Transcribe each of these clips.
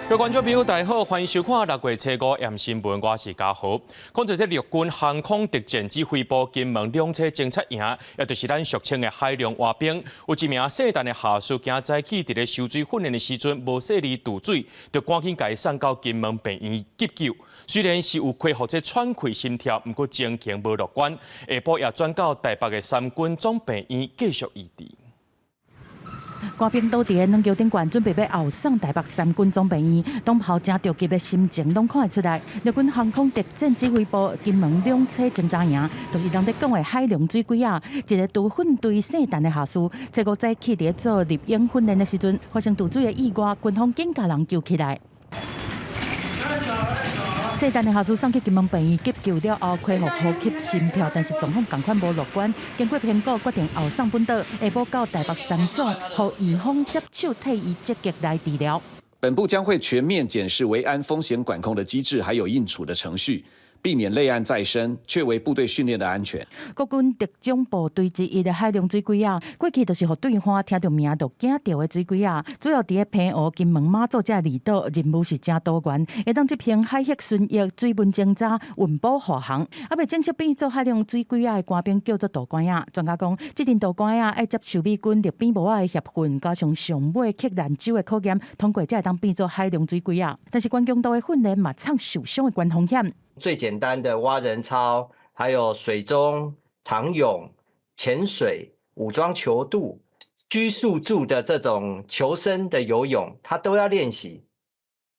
各位观众朋友，大家好，欢迎收看6月初5夜新闻，我是嘉豪。讲到这陆军航空特战指挥部金门两车侦察营，也就是咱俗称的海量蛙兵，有一名姓陈的下属，今早起伫咧受水训练的时阵，无细力渡水，就赶紧甲伊送到金门病院急救。虽然是有恢复这喘气心跳，不过情形无乐观，下晡也转到台北的三军总病院继续医治。官兵倒伫个两桥顶悬，准备要后送台北三军总病院，当炮正着急的心情拢看会出来。陆军航空特战指挥部金门两车侦察营，就是人咧讲的海龙水鬼啊，一个渡训队姓陈的下属，初5早起伫做入营训练的时阵，发生渡水的意外，军方紧甲人救起来。姓陈的下属送去金门病院急救了后，恢复呼吸心跳，但是状况同款无乐观。经过评估，决定后送本岛，下晡到台北三总，予医方接手替伊积极来治疗。本部将会全面检视维安风险管控的机制，还有应处的程序，避免类案再生，确维部队训练的安全。国军特种部队之一的海龙水鬼啊，过去就是互对方听到名就惊到的水鬼啊，主要伫咧澎湖、金门、马祖这离岛，任务是真多元，会当执行海域巡弋、水文侦查、运补护航。啊，未正式变做海龙水鬼啊的官兵叫做渡官啊。专家讲，这阵渡官啊爱接受美军陆边无啊的协训，加上上尾克兰州的考验，通过才会当变做海龙水鬼啊。但是关强度的训练嘛，藏受伤的关风险。最简单的蛙人操，还有水中长泳、潜水、武装球渡、拘束住的这种求生的游泳，他都要练习。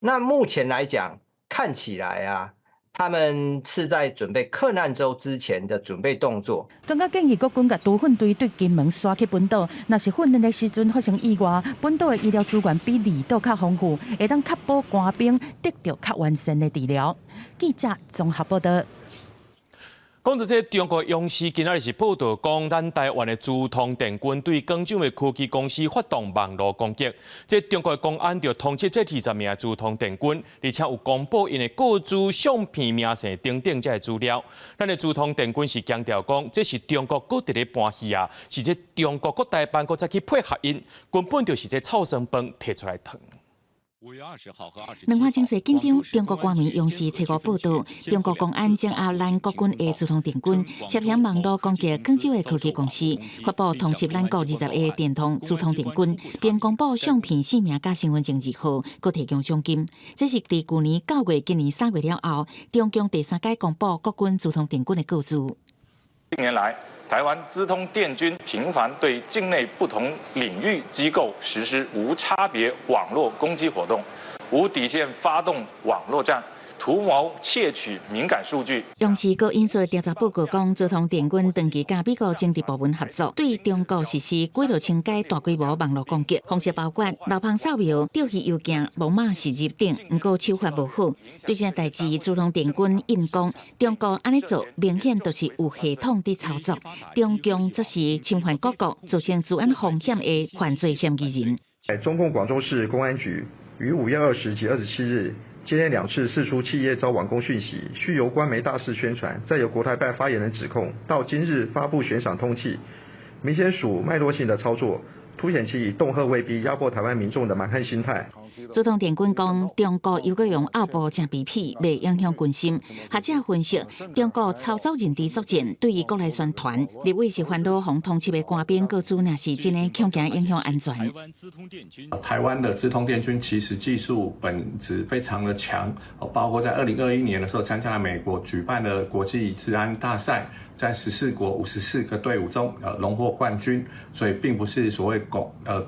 那目前来讲，看起来啊，他们是在准备克难州之前的准备动作。专家建议国军甲渡训队对金门刷去本岛，若是训练的时阵发生意外，本岛的医疗资源比离岛较丰富，会当确保官兵得到较完善的治疗。记者综合报道。讲到这中国央视今仔日是报道讲，咱台湾的珠通电军对广州的科技公司发动网络攻击。这中国公安就通缉这20名珠通电军，而且有公布因的个资、相片、名姓等等这资料。咱的珠通电军是强调讲，这是中国搁伫咧搬戏啊，是这中国搁台办搁再去配合因，根本就是这臭生饭摕出来烫。5月20号和27号，两岸情势紧张，中国官媒央视初5报道，中国公安将压咱国军的珠通电军涉嫌网络攻击广州的科技公司，发布通缉咱国20个电通珠通电军，并公布相片、姓名加身份证字号，佮提供奖金。这是伫去年9月、今年3月了后，中共第3届公布国军珠通电军的个资。近年来，台湾资通电军频繁对境内不同领域机构实施无差别网络攻击活动，无底线发动网络战，图谋窃取敏感数据。央视佮引述调查报告讲，珠通电军长期甲美国政治部门合作，对中国实施几落千改大规模网络攻击，方式包括楼旁扫描、钓鱼邮件、木马袭击等。不过手法无好，对这代志，珠通电军应讲，中国安尼做明显就是有系统的操作，中共则是侵犯各国、造成治安风险的犯罪嫌疑人。中共广州市公安局于5月20及27日。接连2次释出企业遭网攻讯息，需由官媒大肆宣传，再由国台办发言人指控，到今日发布悬赏通缉，明显属脉络性的操作，凸显其以恫吓威逼压迫台湾民众的蛮横心态。珠通电军讲，中国又搁用后部正皮皮，未影响军心。学者分析，中国操作认知作战，对于国内宣传，立委是烦恼红通缉的官兵个资，那是真的恐惊影响安全。台湾的资通电军其实技术本质非常的强，包括在2021年的时候参加了美国举办的国际治安大赛。在14国54个队伍中，荣获冠军，所以并不是所谓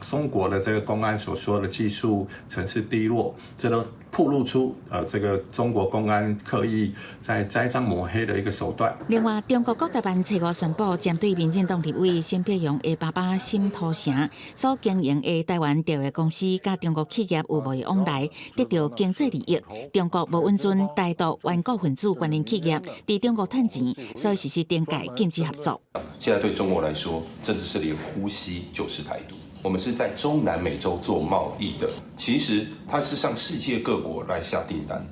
中国的这个公安所说的技术层次低落，这都暴露出这个中国公安刻意在栽赃抹黑的一个手段。另外，中国国台办初5宣布，针对民进党立委沈碧荣的爸爸沈土城所经营的台湾钓鱼公司，甲中国企业有无的往来，得到经济利益。中国无允准台独顽固分子关联企业伫中国趁钱，所以实施电改禁止合作。现在对中国来说，甚至是连呼吸就是台独。我们是在中南美洲做贸易的，其实它是向世界各国来下订单。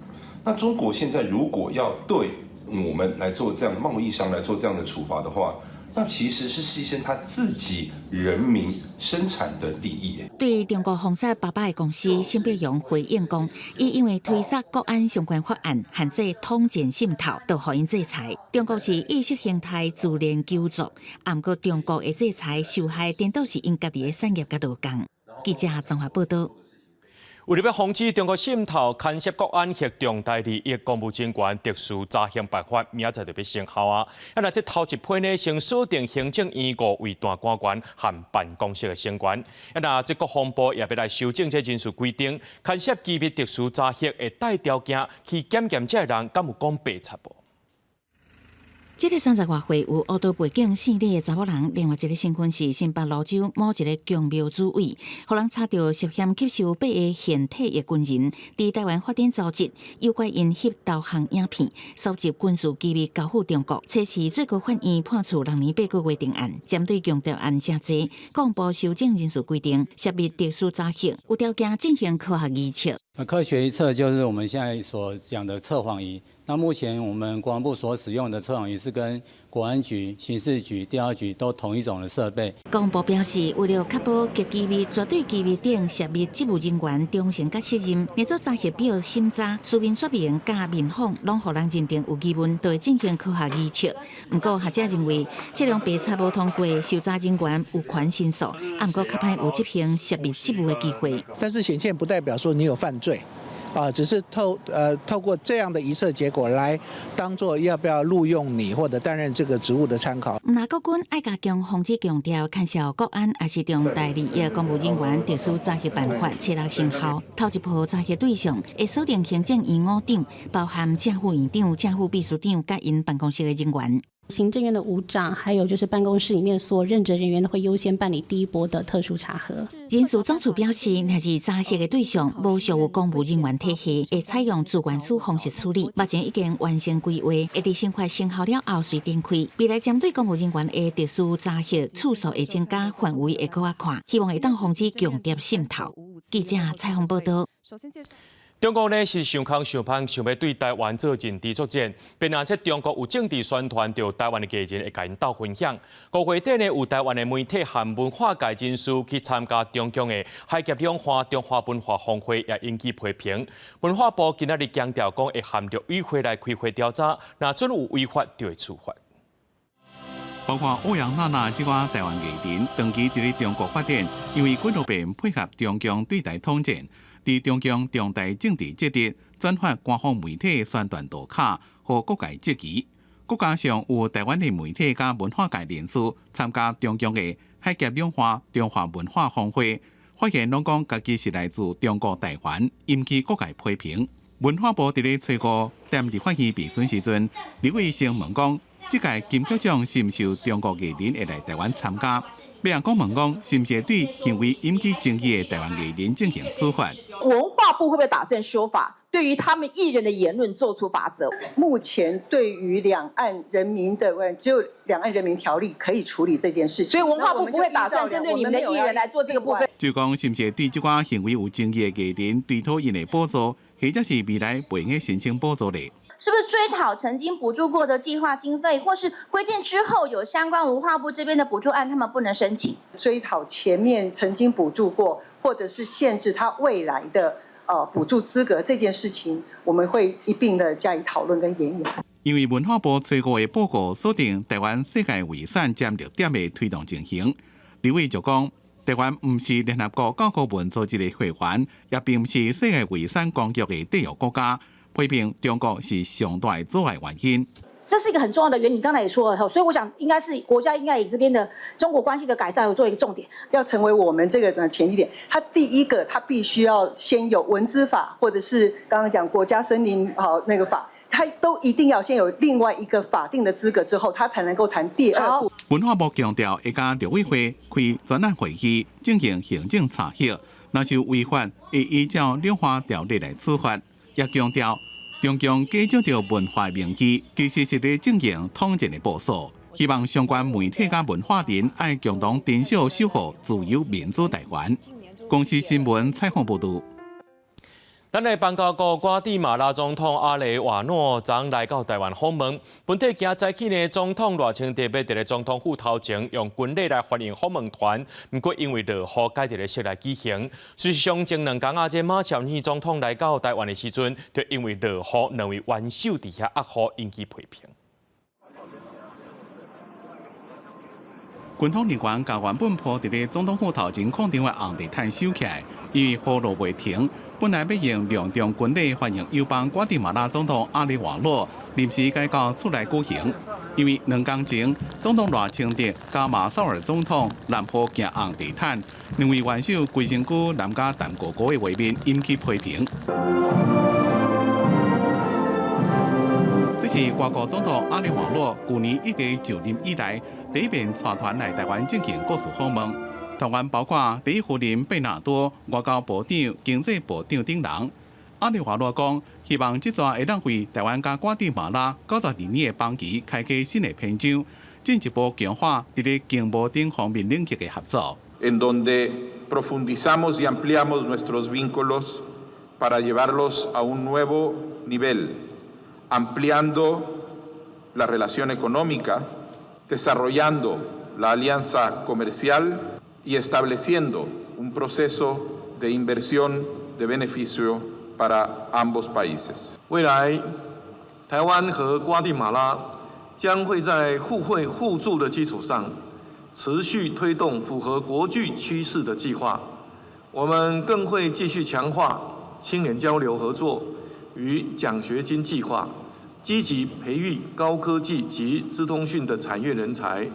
那中国现在如果要对我们来做这样贸易商来做这样的处罚的话，那那其实是牺牲他自己人民生产的利益。对中国封杀爸爸的公司，沈伯洋回应讲，伊因为推杀国安相关法案，限制通奸渗透，就互因制裁。中国是意识形态自然救助，不过中国的制裁受害颠倒是因家己的产业甲劳工。记者综合报道。为了要防止中国渗透干涉国安或重大利益，公务人员特殊查刑办法明仔载就要生效啊！那这头一批呢，先锁定行政院5位大官员和办公室的成员。那这国防部也要来修正这人事规定，干涉机密特殊查核的大条件去检验这人敢有讲白贼无？这个30外岁有乌道背景姓李的查某人，另外一个身份是新北泸州某一个公庙主委，互人查到涉嫌吸收8个现体的军人，伫台湾发展组织，诱拐因翕导航影片，收集军事机密交付中国。测试最高法院判处6年8个月定案，针对强调案真济，公布修正人事规定，涉密特殊查核，有条件进行科学仪测。科学仪测就是我们现在所讲的测谎仪。那目前我们国防部所使用的测谎仪是跟国安局、刑事局、调查局都同一种的设备。国防部表示，为了确保极机密、绝对机密等涉密职务人员忠诚甲责任，每组查核表审查、书面说明加面访，拢互人认定有疑问，就会进行科学仪测。不过学者认为，这种白查无通过，受查人员有权申诉，不过较歹有执行涉密职务的机会。但是显现不代表说你有犯罪。只是透过这样的仪测结果来当做要不要录用你或者担任这个职务的参考。那国军爱加强防止强调看效国安还是重大利益公务人员特殊查核办法7日生效。头一波查核对象会锁定行政院5长，包含正副院长、正副秘书长甲因办公室的人员。行政院的5长，还有就是办公室里面所任职人员会优先办理第一波的特殊查核。人事总处表示，若是查核的对象无属于公务人员体系，会采用自管署方式处理。目前已经完成规划，会伫新法生效了后随展开。未来针对公务人员的特殊查核次数会增加，范围会搁较宽，希望会当防止强谍渗透。记者采访报道。中国呢是想空想歹，想要对台湾做政治作战，并且中国有政治宣传着台湾的艺人会甲因斗分享。5月底呢，有台湾的媒体和文化界人士去参加中共的海峡两岸中华文化峰会，也引起批评。文化部今仔日强调讲，会含着委会来开会调查，若准有违法就会处罚。包括欧阳娜娜这个台湾艺人，长期伫中国发展，因为几路遍配合中共对台统战。伫中共重大政治节日，转发官方媒体宣传图卡，和各界质疑。再加上有台湾的媒体甲文化界人士参加中共的海峡两岸中华文化峰会，发现拢讲家己是来自中国台湾，引起各界批评。文化部伫咧初五踮立法院备询时阵，李伟生问讲，这届金曲奖是毋是有中国艺人会来台湾参加？别人讲问讲，是毋是对行为引起争议的台湾艺人进行司法？文化部会不会打算修法，对于他们艺人的言论做出法则？目前对于两岸人民的只有两岸人民条例可以处理这件事情，所以文化部不会打算针对你们的艺人来做这个部分。就讲是毋是对这款行为有争议的艺人对讨因的补助，或者是未来袂用申请补助嘞？是不是追讨曾经补助过的计划经费，或是规定之后有相关文化部这边的补助案，他们不能申请？追讨前面曾经补助过，或者是限制他未来的补助资格这件事情，我们会一并的加以讨论跟研议。因为文化部初五的报告锁定台湾世界遗产占6点的推动进行，李伟就讲，台湾唔是联合国教科文组织的会员，也并唔是世界遗产公约的缔约国家。批评中国是上大的阻碍原因，这是一个很重要的原因。你刚才也说了，所以我想应该是国家应该以这边的中国关系的改善做一个重点，要成为我们这个前提点。它第一个，它必须要先有文资法，或者是刚刚讲国家森林那个法，它都一定要先有另外一个法定的资格之后，它才能够谈第二步。文化部强调，会甲陆委会开专案会议进行行政查核，若是有违法，会依照两岸条例来处罚。也强调，中共假借着文化名义，其实是咧进行统战的部署。希望相关媒体甲文化人爱共同珍惜守护自由民主台湾。公司新闻采访报道。咱来邦交国瓜地马拉总统阿雷瓦诺昨来到台湾访问，本地今早起呢，总统热情特别伫咧总统府头前用军礼来欢迎访问团，不过因为落雨，改伫咧室内举行。事实上，前2天这马绍尔总统来到台湾的时阵，就因为落雨，2位元首伫遐压雨引起批评。军方人员甲原本铺伫咧总统府头前空场的红地毯收起来，因为雨落未停。本来要用隆重军礼欢迎友邦瓜地马拉总统阿里瓦诺临时改到厝内举行，因为2天前总统热情的加马绍尔总统南坡行红地毯，2位元首规身躯南加淡果果的画面引起批评。这是外国总统阿里瓦诺去年1月就任以来第一遍带团来台湾进行国事访问。团员包括第一夫人贝纳多、外交部长、经济部长等人。阿里瓦诺讲，希望这座会让为台湾甲瓜地马拉92年的邦谊开启新的篇章，进一步强化伫咧经贸等方面领域的合作。En donde profundizamos y ampliamos nuestros vínculos para llevarlos a un nuevo nivel, ampliando la relación económica, desarrollando la alianza comercial y estableciendo un proceso de inversión de beneficio para ambos países. 未来，台湾和瓜地马拉将会在互惠互助的基础上，持续推动符合国际趋势的计划。我们更会继续强化青年交流合作与奖学金计划，积极培育高科技及资通讯的产业人才，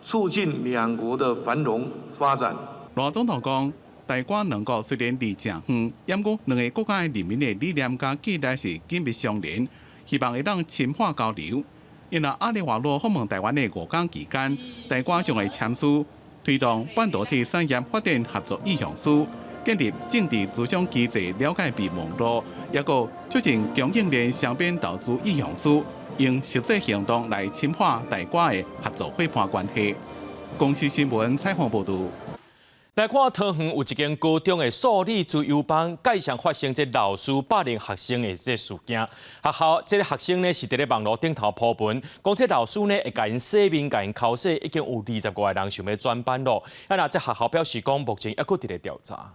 促进两国的繁荣发展。罗总统讲，台瓜两国虽然离正远，不过两个国家的人民的理念甲期待是紧密相连，希望会让深化交流。因为阿里瓦诺访问台湾的5天期间，台瓜将会签署推动半导体产业发展合作意向书，建立政治咨询机制了解备网络，也个促进供应链双边投资意向书，用实际行动来深化台瓜的合作伙伴关系。公司新闻采访报道。来看桃园有一间高中的数理自由班，介绍发生这老师霸凌学生的这事件。学校这个学生呢是伫咧网络顶头铺文，讲这老师呢会甲因洗面、甲因口洗，已经有20个人想要转班咯。啊，那这学校表示讲，目前还佫伫咧调查。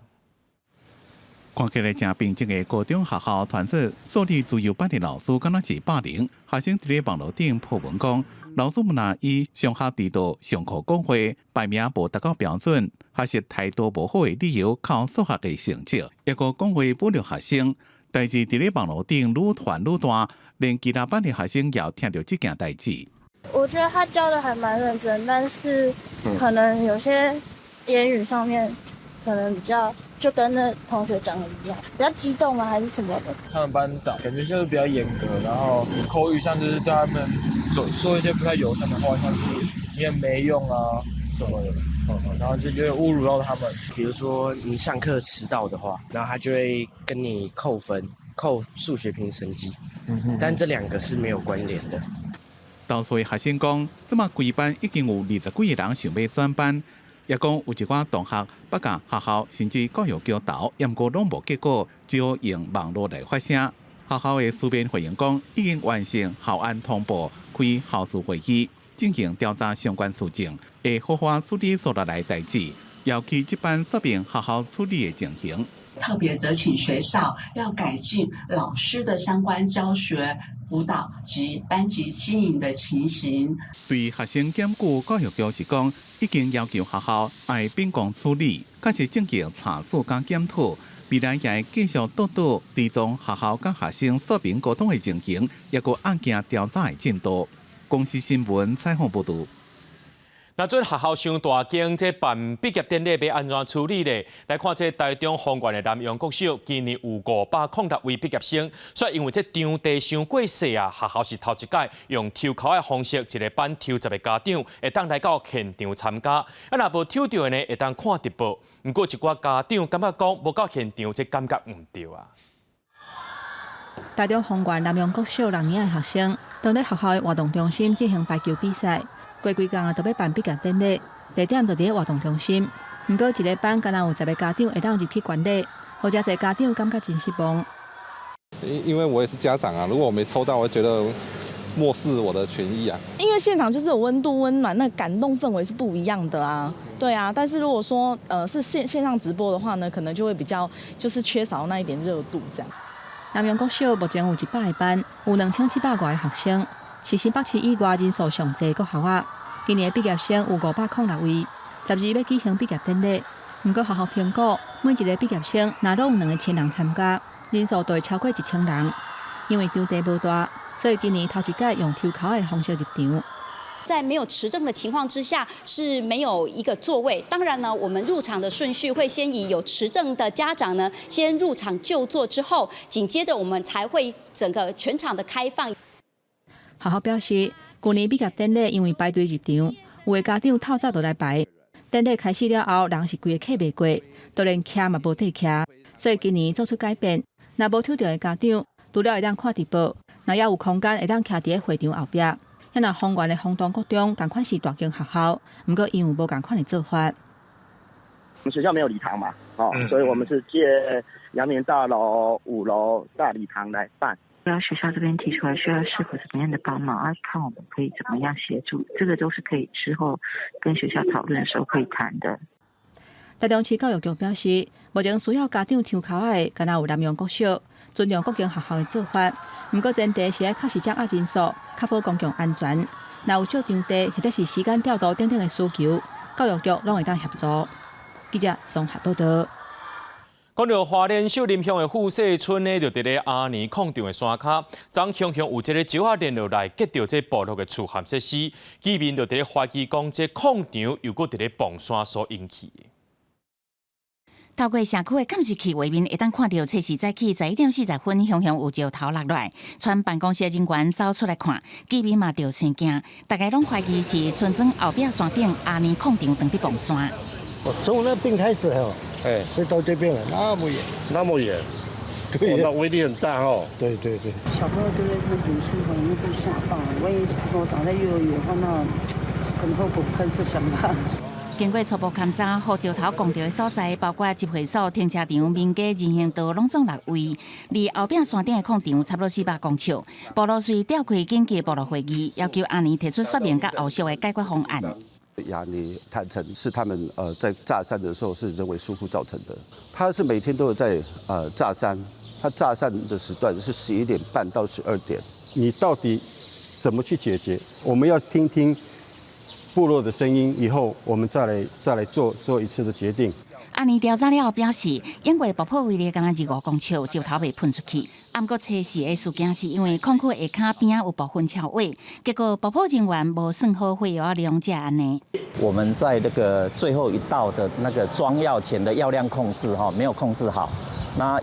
看起来正平静的高中学校团体数理自由班的老师，敢若是霸凌学生。伫咧网络顶破文讲，老师们以上学迟到、上课讲话、排名无达到标准、学习态度无好的理由考数学的成绩，也个讲话侮辱学生。代志伫咧网络顶愈传愈大，连其他班的学生也听到这件代志。我觉得他教的还蛮认真，但是可能有些言语上面可能比较。就跟那同学讲的一样，比较激动吗？还是什么的？他们班导感觉就是比较严格，然后口语上就是对他们说一些不太友善的话，像是你也没用啊什么的，然后就有点侮辱到他们。比如说你上课迟到的话，然后他就会跟你扣分，扣数学评成绩，但这2个是没有关联的。投诉的学生讲，这么规班已经有20几个人想要转班。也讲有一寡同学不甲学校甚至教育局投，不过拢无结果，只好用网络来发声。学校的书面回应讲，已经完成校案通报，开校事会议，进行调查相关事情，会好好处理所来代志，要去这班说明学校处理的情形。特别责请学校要改进老师的相关教学、辅导及班级经营的情形。对学生检举，教育局是讲，已经要求学校爱秉公处理，确实正经查处甲检讨，未来也会继续督导追踪学校甲学生说明沟通的情形，也个案件调查的进度。公司新闻采访报道。那做学校伤大间，这办毕业典礼要安怎处理呢？来看这台中丰原的南洋国小，今年有506位毕业生，所以因为这场地伤过细啊，学校是头一届用抽考的方式，一个班抽10个家长会当来到现场参加。啊，若无抽到的呢，会当看直播。不过一寡家长感觉讲无到现场，这感觉唔对啊。台中丰原南洋国小6年的学生，当咧学校的活动中心进行排球比赛。过几天都要办毕业典礼，地点就伫咧活动中心。不过一个班敢若有10个家长会当入去观礼，好真侪家长感觉真失望。因为我也是家长啊，如果我没抽到，我觉得漠视我的权益啊。因为现场就是有温度、温暖，那感动氛围是不一样的啊。对啊，但是如果说是线上直播的话呢，可能就会比较就是缺少那一点热度这样。南洋国小目前有100个班，有2700多个学生，是新北市以外人数上济国校啊。今年的毕业生有506位，12要举行毕业典礼。不过学校评估，每一个毕业生若拢有2000人参加，人数都会超过1000人。因为场地无大，所以今年头一届用抽考的方式入场。在没有持证的情况之下是没有一个座位。当然呢，我们入场的顺序会先以有持证的家长呢先入场就座，之后紧接着我们才会整个全场的开放。学校表示，去年毕业典礼因为排队入场，有的家长透早就来排。典礼开始了后，人是规个客袂过，就连徛嘛无地徛，所以今年做出改变。若无抽到的家长，除了会当看直播，若也有空间会当徛伫会场后壁。也若丰原的丰东国中同款是大型学校，不过因有无同款的做法。我们学校没有礼堂嘛，所以我们是借阳明大楼5楼大礼堂来办。学校这边提出来需要是否怎么样的帮忙啊？看我们可以怎么样协助，这个都是可以之后跟学校讨论的时候可以谈的。台中市教育局表示，目前需要家长抽考的，敢若有南洋国小，尊重各间学校的做法。不过前提是要确实掌握人数，确保公共安全。若有少场地或者是时间调度等等的需求，教育局拢会当协助。记者综合报道。讲到花莲秀林乡的富社村呢，就伫咧阿年矿场的山骹，昨乡有一个石仔连落来，结到这部落的储含设施，居民就伫咧怀疑讲，这矿场又搁伫咧崩山所引起的。透过社区的监视器画面，会当看到测试早起11点40分，熊熊有石头落来，全办公室人员走出来看，居民嘛就生惊，大家拢怀疑是村庄后壁山顶阿年矿场当伫崩山。从那边开始哦，会到这边了，那么远，那么远，对，那威力很大哦。对对对。小朋友都在这读书，很容易被吓到。万一是我长在幼儿园的话，那很后果不堪设想吧。经过初步勘查，护石头拱掉的所在，包括集会所、停车场、民家、人行道，拢总6位。离后壁山顶的矿场差不多400公尺。部落随召开紧急部落会议，要求阿年提出说明甲后续的解决方案。亚尼坦诚是他们在炸山的时候是人为疏忽造成的。他是每天都有在炸山，他炸山的时段是11点半到12点。你到底怎么去解决？我们要听听部落的声音，以后我们再来做一次的决定。阿年调查了后表示，因为爆破威力敢若25公尺，石头被喷出去。不过测试的事件是因为矿区下骹边有部分桥位，结果爆破人员无算好火药利用者安尼。我们在那个最后一道的那个装药前的药量控制没有控制好，那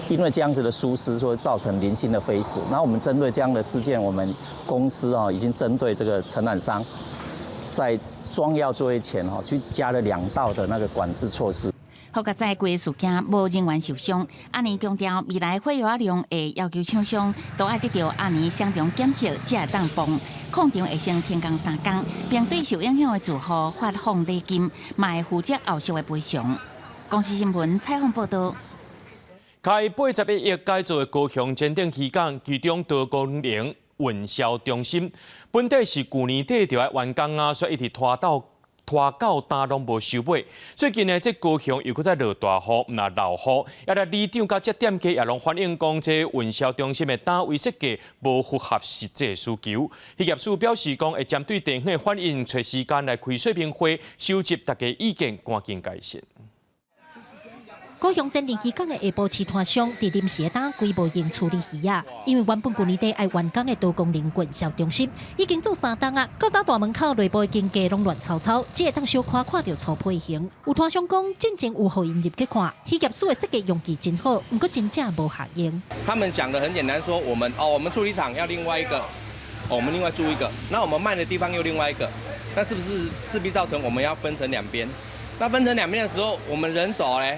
因为这样子的疏失，所以造成零星的飞死。那我们针对这样的事件，我们公司已经针对这个承揽商，在装药作业前去加了2道的那个管制措施。好甲在规个事件无人员受伤，阿年强调未来火药量会要求厂商都爱得到阿年相同检核才会当崩。矿场会先停工3天，并对受影响的住户发放礼金，嘛会负责后续的赔偿。公司新闻采访报道。开81亿改造的高雄前顶渔港，其中多功能运销中心，本底是去年底就要完工啊，所以一直拖到单拢无收尾。最近呢，这高雄又搁在落大雨，那漏雨，也来里长甲这店家也拢反映讲，这运销中心的单位设计无符合实际需求。业主表示讲，会针对电话的反映，找时间来开说明会，收集大家意见，赶紧改善。高雄前林渔港的下部持摊商伫临时打规模型处理鱼啊，因为原本去年底爱完工的多功能运销中心已经做3档啊，到大门口内部的经济拢乱糟糟，只会当小看到粗配型。有摊商讲，进前有互因入去看，渔业署的设计用具真好，不过真正无效用。他们讲的很简单，说我们处理厂要另外一个，我们另外租一个，那我们卖的地方又另外一个，那是不是势必造成我们要分成2边？那分成2边的时候，我们人手嘞？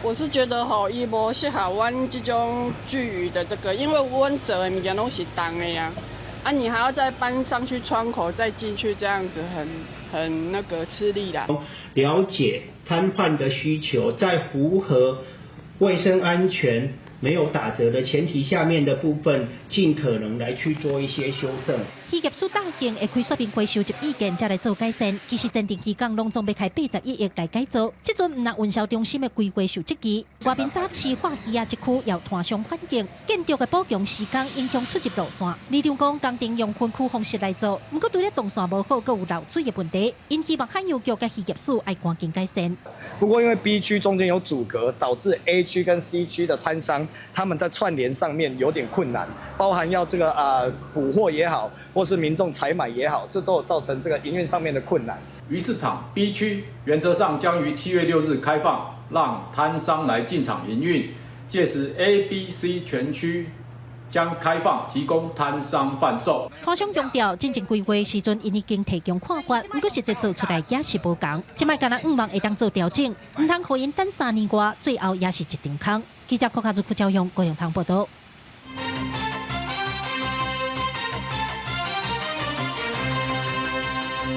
我是觉得伊无适合阮这种巨鱼的这个，因为阮做的物件拢是重的呀，你还要再搬上去窗口再进去，这样子很那个吃力啦。了解摊贩的需求，在符合卫生安全没有打折的前提下面的部分，尽可能来去做一些修正。企业数大间会开说明会收集意见，才来做改善。其实前定期港拢总要开81亿来改造，即阵唔若运销中心的规划受质疑。外边早市化鱼啊，一区要摊上环境，建筑的补强时间影响出入路线。李长讲工程用分区方式来做，不过对咧动线无好，佮有漏水的问题，因希望海洋局甲企业署要赶紧改善。不过因为 B 区中间有阻隔，导致 A 区跟 C 区的摊商他们在串联上面有点困难，包含要这个补货也好，或是民众采买也好，这都有造成这个营运上面的困难。鱼市场 B 区原则上将于7月6日开放，让摊商来进场营运。届时 A、B、C 全区将开放提供摊商贩售。摊商强调，真正规划时阵，因已经提供看法，不过实际做出来也是无同。即摆敢若5万会当做调整，唔通互因等3年外，最后也是一场空。记者柯卡祖赵勇、郭永昌报道。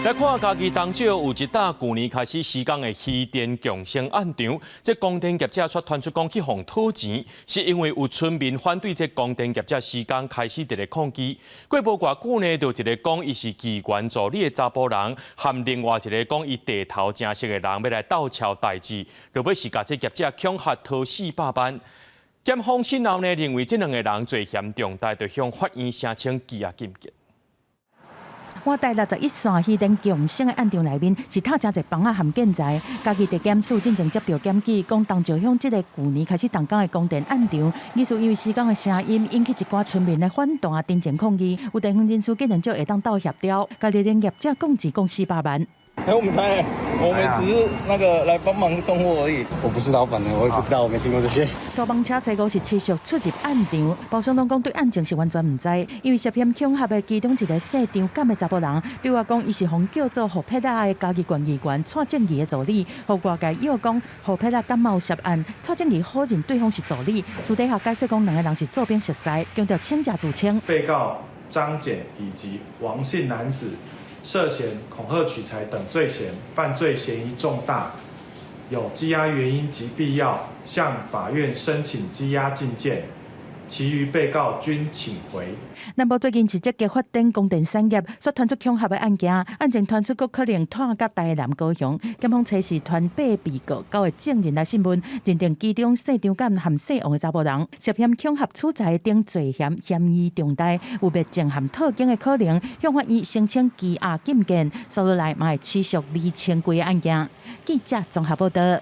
来看家己东少有一搭去年开始施工的渔电共生案场，这供电业者却传出讲去互讨钱，是因为有村民反对这供电业者施工开始伫咧抗议。过无偌久呢，就一个讲伊是机关助理的查甫人，和另外一个讲伊地头正式的人要来斗敲代志，就要是甲这业者恐吓讨400万。检方讯后呢，认为这2个人罪嫌重大，就向法院申请羁押禁见。我在61线渔电共生的案场内面，是透真侪房仔含建材。家己地检署进前接到检举，讲东石乡这个去年开始动工的供电案场，疑似因为施工的声音引起一寡村民的反弹，真正抗议。有地方人士竟然就会当到协调，家己连业者共计讲400万。我们猜，我们只是那个来帮忙送货而已。我不是老板的，我也不知道，我没听过这些。大帮车车是持续出入案场，包商拢讲对案情是完全唔知，因为涉嫌恐吓的其中一个姓张干的查甫人，对我讲伊是互叫做何佩达的家己县议员蔡正义的助理，互外界又讲何佩达感冒涉案，蔡正义否认对方是助理，私底下解释讲2个人是做兵熟识，强调请假自清。被告张简以及王姓男子涉嫌恐吓取财等罪嫌，犯罪嫌疑重大，有羁押原因及必要，向法院申请羁押禁见。其余被告均请回。南部最近是积极发展供电产业，所传出恐吓的案件，案情传出佫可能拖到台南高雄。检方测试传8被告9个证人来讯问，认定其中姓张干含姓王的查甫人涉嫌恐吓取财等罪嫌疑重大，有灭证含套警的可能，向法院申请羁押禁见。接下来嘛会持续厘清规个案件。记者综合报道。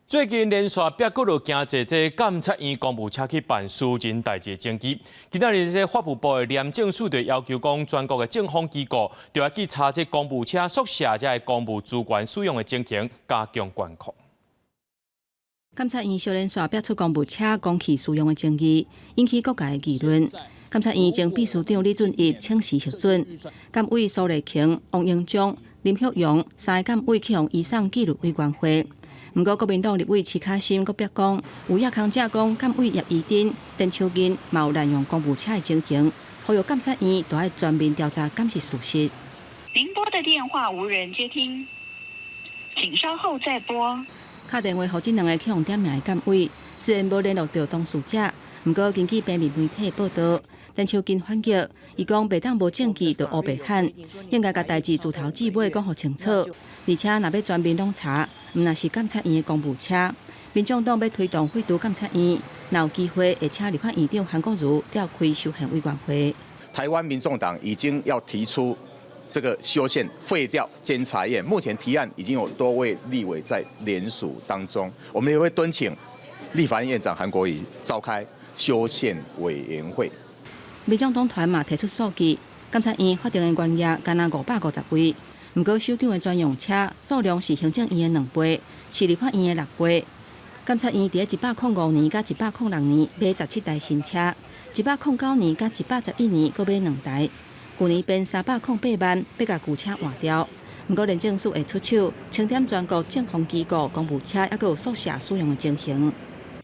最近连续8个月惊坐这监察院公务车去办私人代志证据，今仔日这法务部的廉政署就要求讲，全国的政府机构就要去查这公务车宿舍这公务资源使用的情形，加强管控。监察院小连续逼出公务车公器使用的争议，引起各界的议论。监察院前秘书长李俊义请辞核准，监委苏丽琼、王英章、林旭荣3个监委去向移送纪律委员会。不过，国民党立委徐卡心阁表讲，有亚康者讲监委叶宜珍、陈秋金嘛有滥用公务车的情形，呼吁监察院都要全面调查监视事实。您拨的电话无人接听，请稍后再拨。打电话予这2个去向点名的监委，虽然无联络到当事者，不过根据平面媒体报道，陈秋金反击，伊讲北党无证据就乌白喊，应该甲代志自头至尾讲予清楚。而且，若要全面拢查，毋若是监察院的公务车，民众党要推动废除监察院，若有机会会请立法院长韩国瑜召开修宪委员会。台湾民众党已经要提出这个修宪废掉监察院，目前提案已经有多位立委在联署当中，我们也会敦请立法院院长韩国瑜召开修宪委员会。民众党团嘛提出数据，监察院法定的员额干那550位。不过，首长的专用车数量是行政院的2倍，是立法院的6倍。监察院伫105年甲106年买17台新车，109年甲111年各买2台，去年变308万，要甲旧车换掉。不过，廉政署会出手清点全国政风机构公务车，还有宿舍使用的情形。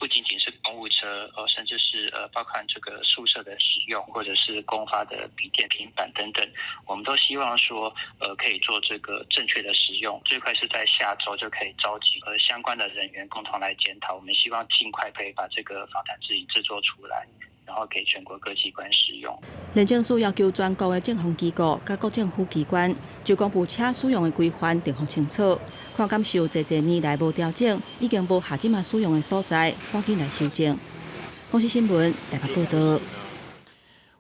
不仅仅是公务车，甚至是包括这个宿舍的使用，或者是公发的笔电、平板等等，我们都希望说可以做这个正确的使用。最快是在下周就可以召集相关的人员共同来检讨。我们希望尽快可以把这个访谈指引制作出来，然后给全国各机关使用。廉政署要求全国的政府机构、甲各政府机关就公务车使用的规范定好清楚，看感受侪年来无调整，已经无下即马使用的所在，赶紧来修正。公视新闻台北报道。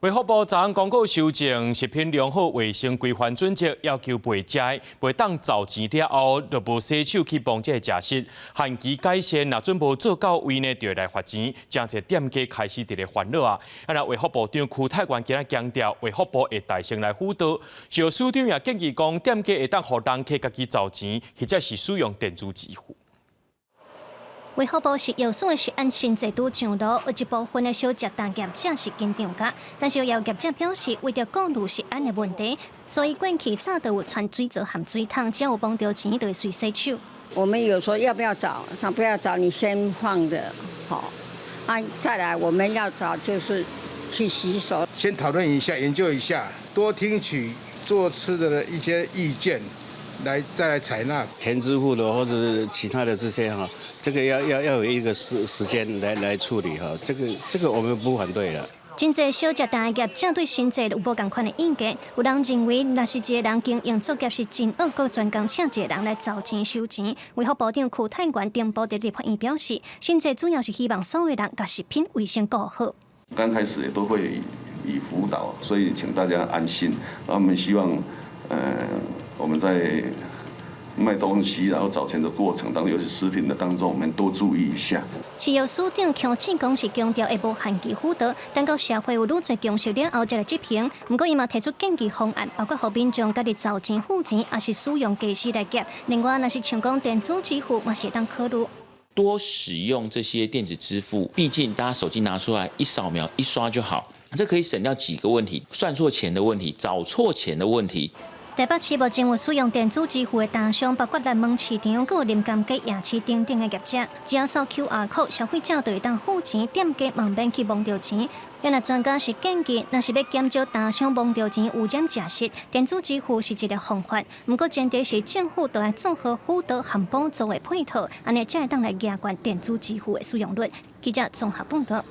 卫福部昨昏公告修正食品良好卫生规范准则，要求卖食袂当找钱了后，就无洗手去碰这食食，限期改善，若准无做到位呢，就会来罚钱。真侪店家开始伫咧烦恼啊！那卫福部长邱泰源今日强调，卫福部会大声来辅导。小署长也建议讲，店家会当互人客家己找钱，或者是使用电子支付。卫福部是药厂的食安新制度上路，有一部分的小食单业者是紧张噶，但是有业者表示，为着顾虑食安的问题，所以过去早都有传水槽含水桶，只要有碰到钱，就会随洗手。我们有说要不要找，那不要找，你先放的好，再来我们要找就是去洗手。先讨论一下，研究一下，多听取做吃的一些意见。再来采纳全支付的或者是其他的这些哈，这个要有一个时间来处理哈，这个我们不反对了。真侪小食单业者对新制有无同款的意见，有人认为，若是一个人经营作业是真恶，佮专工请一个人来找钱收钱。卫福部长邱泰源顶部伫立法院表示，新制主要是希望所有人把食品卫生顾好。刚开始也都会以辅导，所以请大家安心。然后我们希望，我们在卖东西然后找钱的过程当中，尤其食品的当中，我们多注意一下。是由署长邱志光是强调会无限期辅导，等到社会有愈侪共识了后，才来执行。不过，伊嘛提出建议方案，包括互民众家己找钱付钱，也是使用技师来结。另外，若是像讲电子支付，嘛是会当考虑。多使用这些电子支付，毕竟大家手机拿出来一扫描一刷就好，这可以省掉几个问题：算错钱的问题、找错钱的问题。台北市目前有使用电子支付的大商，包括南门市场、佮临江街夜市等等的业者，只要扫 QR code， 消费者就会当付钱，店家嘛免去摸到钱。原来专家是建议，若是要减少大商摸到钱有染食食，电子支付是一个方法。不过前提是政府都来综合辅导和补助的配套，安尼才会当来压悬电子支付的使用率。记者综合报道。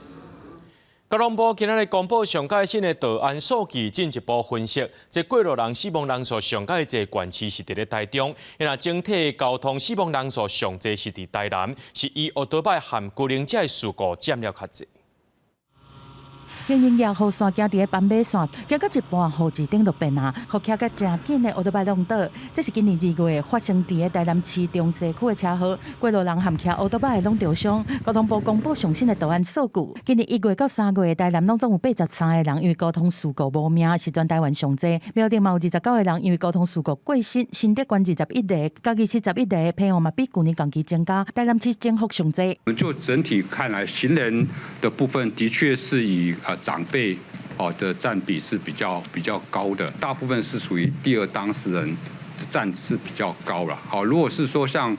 交通部今日公布上届新的道安数据，进一步分析，这过路人死亡人数上届侪县市是伫咧台中，那整体交通死亡人数上侪是伫台南，是以奥多拜和孤零者的事故占了较侪。因营业雨伞行伫个斑马线，行到一半，雨字顶就变啊，雨骑甲真紧的奥多拜弄倒。这是今年2月发生伫个台南市中西区的车祸，过路人和骑奥多拜拢受伤。交通部公布上新的道安数据，今年1月到3月，台南拢总有83个人因为交通事故无命，是全台湾上侪。苗栗嘛有29个人因为交通事故过身，新德县21个，嘉义市11个，偏往嘛比去年同期增加。台南市增幅上侪。就整体看来，行人的部分的确是以长辈的占比是比较高的，大部分是属于第二当事人占是比较高了。好，如果是说像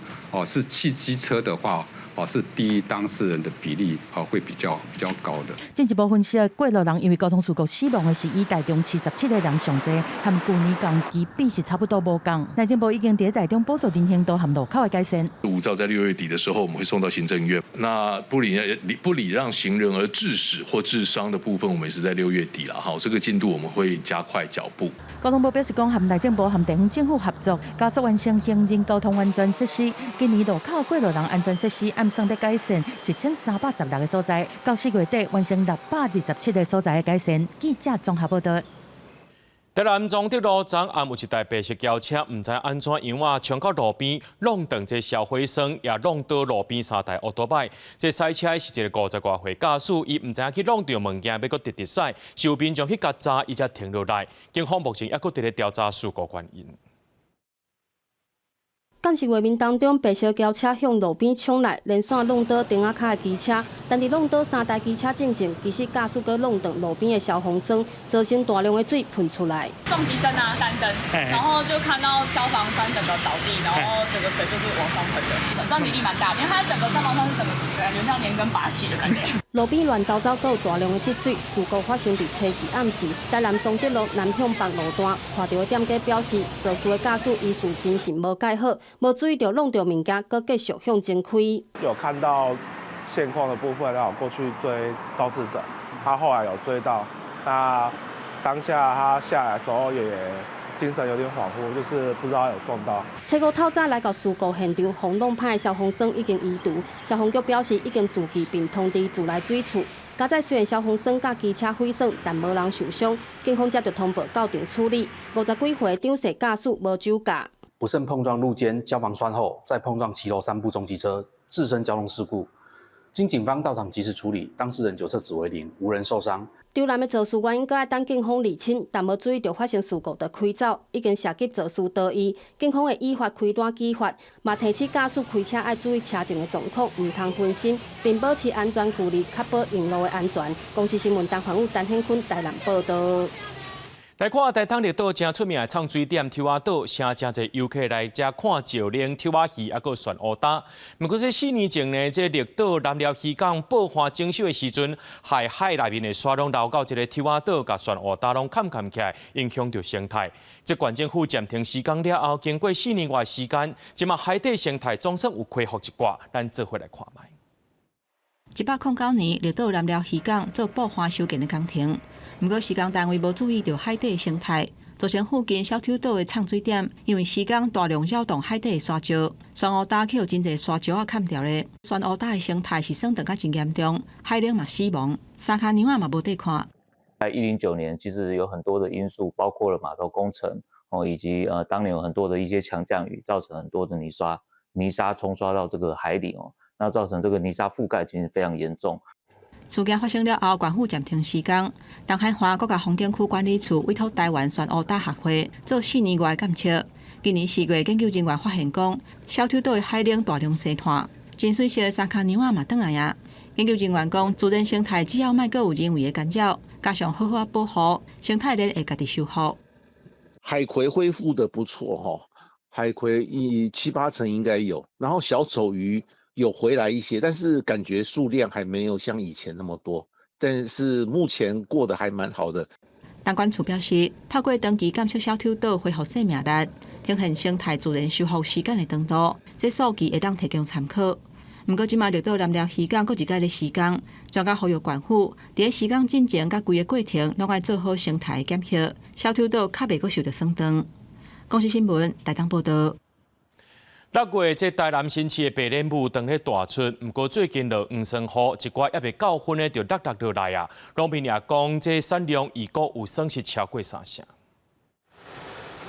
是汽机车的话，是第一当事人的比例会比较高的。进一步分析，过路人因为交通事故死亡的是以台中77个人上侪，和去年同期比是差不多无共。内政部已经在台中补助人行道和路口的改善。无照在6月底的时候，我们会送到行政院。那不礼让行人而致死或致伤的部分，我们也是在6月底了。好，这个进度我们会加快脚步。交通部表示讲，和内政部和地方政府合作，加速完成行人交通安全设施。今年路口过路人安全设施按算在改善1316个所在，到4月底完成627个所在的改善。记者综合报道。台南中德路昨暗有一台白色轿车，唔知安怎样啊，冲到路边，弄断这消火栓，也弄倒路边3台奥多拜。这赛车是一个50多岁驾驶，伊唔知影去弄到物件，要搁直驶，受民众去甲查，伊才停落来。警方目前也搁伫咧调查事故原因。监视画面当中，白色轿车向路边冲来，连续弄倒顶仔卡的机车，但伫弄倒3台机车进前，其实驾驶搁弄断路边的消防栓，造成大量的水喷出来。重击声啊，3声，然后就看到消防栓整个倒地，然后整个水就是往上喷的，撞击力蛮大的，因为它整个消防栓是整个感觉像连根拔起的感觉。路边乱糟糟，有大量的积水。事故发生伫初时暗时，台南中德路南向北路段，看到的店家表示，肇事的驾驶医术精神无介好，无注意到弄到物件，佮继续向前开。有看到现况的部分，然后过去追肇事者，他后来有追到，那当下他下来的时候也精神有点恍惚，就是不知道有撞到。初五透早来到事故现场，轰动派的消防栓已经移除。消防局表示，已经自记并通知自来水处。加在虽然消防栓甲机车毁损，但无人受伤。警方接着通报到场处理。50几岁长势驾驶无酒驾。不慎碰撞路肩消防栓后，再碰撞骑楼3部重机车，致生交通事故。经警方到场及时处理，当事人酒测值为0，无人受伤。丢男的肇事原因，搁要等警方厘清，但无注意到发生事故就开走，已经涉及肇事逃逸。警方会依法开单举发，嘛提醒驾驶开车要注意车前的状况，唔通分心，并保持安全距离，确保沿路的安全。公视新闻陈焕武、陈显坤台南报道。来看台东绿岛真出名的唱水点跳蛙岛，请真侪游客来这看石龙、跳蛙戏，还佫旋乌打。不过这4年前呢，这绿岛南寮渔港爆发征收的时阵，海内面的沙拢流到这个跳蛙岛，甲旋乌打拢砍起来，影响着生态。这县政府暂停施工了后，经过4年外时间，即马海底生态总算有恢复一寡，咱做回来看卖。109年，绿岛南寮渔港做爆花修建的工程。不过，施工单位无注意到海底生态，造成附近小丑岛的唱水点，因为施工大量扰动海底的沙石，旋乌打去有真侪沙石啊砍掉咧。旋乌打的生态是损得较真严重，海龙嘛死亡，三脚牛仔嘛无得看。在109年，其实有很多的因素，包括了码头工程以及当年有很多的一些强降雨，造成很多的泥沙冲刷到这个海里那造成这个泥沙覆盖其实非常严重。事件发生了后，县府暂停施工。东海华国家风景区管理处委托台湾旋乌打学会做4年外检测。今年4月，研究人员发现讲，小丑岛的海龙大量生态，真水色的三脚牛仔嘛转来啊。研究人员讲，自然生态只要莫阁有人为的干扰，加上好好保护，生态链会家己修复。海葵恢复的不错海葵7、8成应该有，然后小丑鱼有回来一些，但是感觉数量还没有像以前那么多。但是目前过得还蛮好的。东管处表示，透过长期监测小丑岛恢复生命力、呈现生态自然修复时间的长度，这数据会当提供参考。不过，即马绿岛南寮渔港佫一届咧施工，专家呼吁县府伫咧施工进前甲规个过程，拢爱做好生态检测，小丑岛较袂佫受到损伤。公视新闻台东报道。6月，这台南新市的白莲雾当咧大出，不过最近落黄霜雨，一寡还袂到分的就落落来啊。农民也讲，这产量已经有损失超过3成。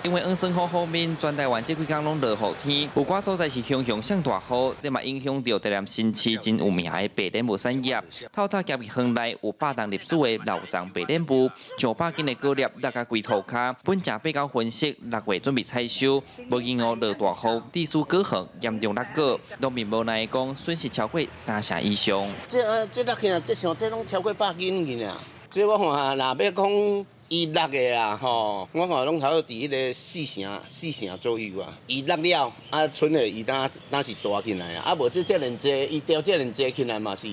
因为黄霜雨后面，全台湾这几天拢落雨天，有寡所在是汹汹上大雨，这嘛影响到台南新市真有名的白莲雾产业。透早交易行内有8档历史的老庄白莲雾，900斤的果粒落甲规涂骹，本正8到分析，6月准备采收。无因落大雨，地属果行严重落果，农民无奈讲损失超过3成以上。这落去啊，这像这拢超过100斤去啊！这我看若要讲。伊落的啦，我看拢差不多伫迄个4成左右啊。伊落了，剩的伊当是大起来啊，无这尔济，伊调这尔济起来嘛是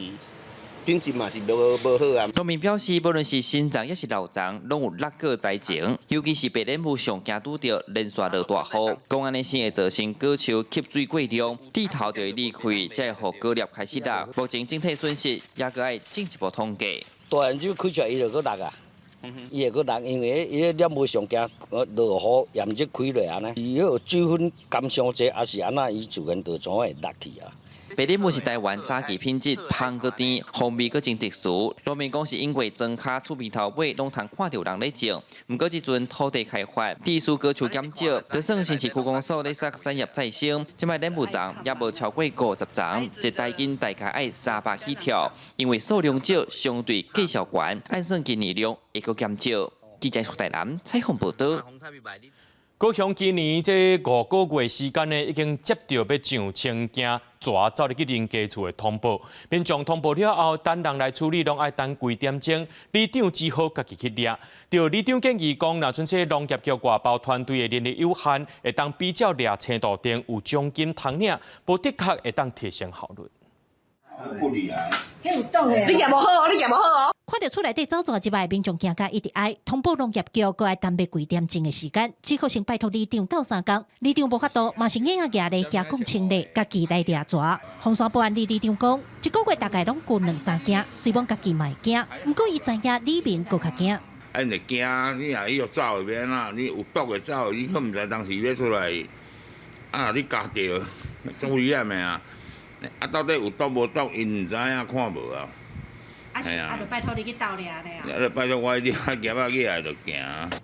品质嘛是无好啊。农民表示，无论是新庄也是老庄，拢有落果灾情，尤其是白莲雾上惊拄着连续落大雨，讲安尼先会造成果树吸水过量，地头就会裂开，才会互果粒开始落。目前整体损失也搁爱进一步统计。大汉就开出来，伊就搁落啊。伊会搁落，因为伊个粒无上惊落雨，炎热开落安尼，伊迄水分甘伤济，也是安那，伊自然就怎会落去啊。白莲雾是台湾早期品质，香搁甜，风味搁真特殊。农民讲是因为庄脚厝边头尾拢通看到人咧种，毋过即阵土地开发，地势高处减少，就算新市区公所咧设产业再生，即摆莲雾庄也无超过50庄，一台斤大概爱300起跳，因为数量少，相对计销悬，按算今年量会搁减少。记者苏台南采访报道。高雄今年这5个月时间呢，已经接到要上千件蛇走入去人家厝的通报，民众通报了后，等人来处理，拢爱等几点钟。里长只好家己去抓。就里长建议讲，若像这农业局外包团队的人力有限，会当比较抓程度定有奖金通领，无的确会当提升效率。不理啊。你有懂诶？你也无好哦，你也无好哦。看到厝内底走蛇之外，民众惊甲一直哀，通报农业局搁爱耽误几点钟的时间，只好先拜托里长斗3工。里长无法度，嘛是硬硬咧遐讲清咧，家己来抓蛇。红山保安里长讲，一个月大概拢过2-3件，虽然家己嘛会惊，不过伊知影里面搁较惊。因会惊，你若伊要走会免啊，你有毒的走，你可毋知当时要出来，啊，你夹着，足危险的啊！啊，到底有毒无毒，因毋知影看无啊。就拜托你去斗掠咧。就拜托我去夹仔去来就行。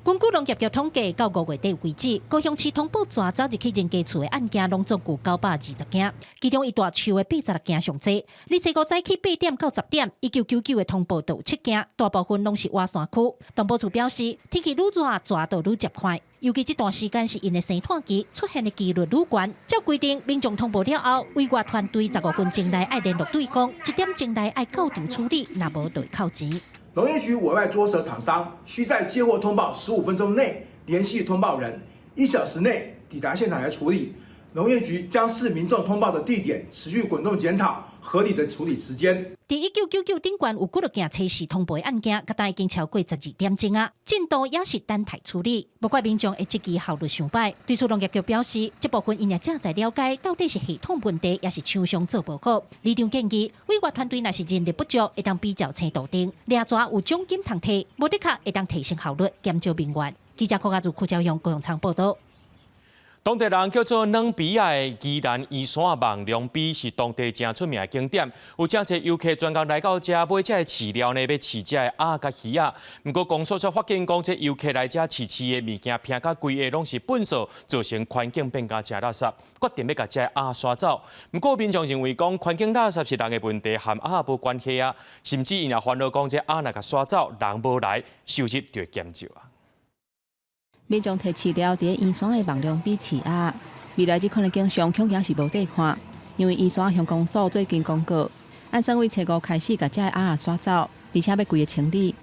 根据农业局统计，到5月底为止，高雄市通报抓走入去人家厝的案件，拢总有920件，其中一大树的86件上济。日初5早起8点到10点，1999的通报就有7件，大部分拢是外山区。东部处表示，天气愈热，抓就愈接快。尤其这段时间是因的生产期出现的几率愈高。照规定，民众通报了后，委外团队15分钟内爱联络对方，1点钟内爱到场处理，若无就会扣钱。农业局委外捉蛇厂商需在接获通报15分钟内联系通报人，1小时内抵达现场来处理。农业局将视民众通报的地点，持续滚动检讨合理的处理时间。在1999顶悬有几多件测试通报的案件，甲单已经超过12点钟啊，进度也是等待处理。不过民众会积极效率上摆。对此农业局表示，这部分因也正在了解到底是系统问题，也是厂商做不好。里长建议，委外团队若是人力不足，会当比较青岛顶，掠抓有奖金通摕，无的确会当提升效率，减少民怨。记者柯家祖、柯兆阳、高雄场报道。当地人叫做软鼻仔的宜兰伊山望凉鼻是当地真出名的景点，有真侪游客专工来到这买这个饲料呢，要饲这个鸭甲鱼啊。不过公所发现讲，这游客来这饲的物件拼甲规个拢是粪扫，造成环境变甲真垃圾，决定要甲这个鸭刷走。不过民众认为讲，环境垃圾是人的问题，和鸭无关系啊，甚至因也烦恼讲，这鸭若甲刷走，人无来，收入就会减少啊。民众摕饲料伫宜山的望凉比饲鸭，未来这可能经常恐惊是无地看，因为宜山乡公所最近公告，按算为初5开始甲这个鸭刷走，而且要规个清理。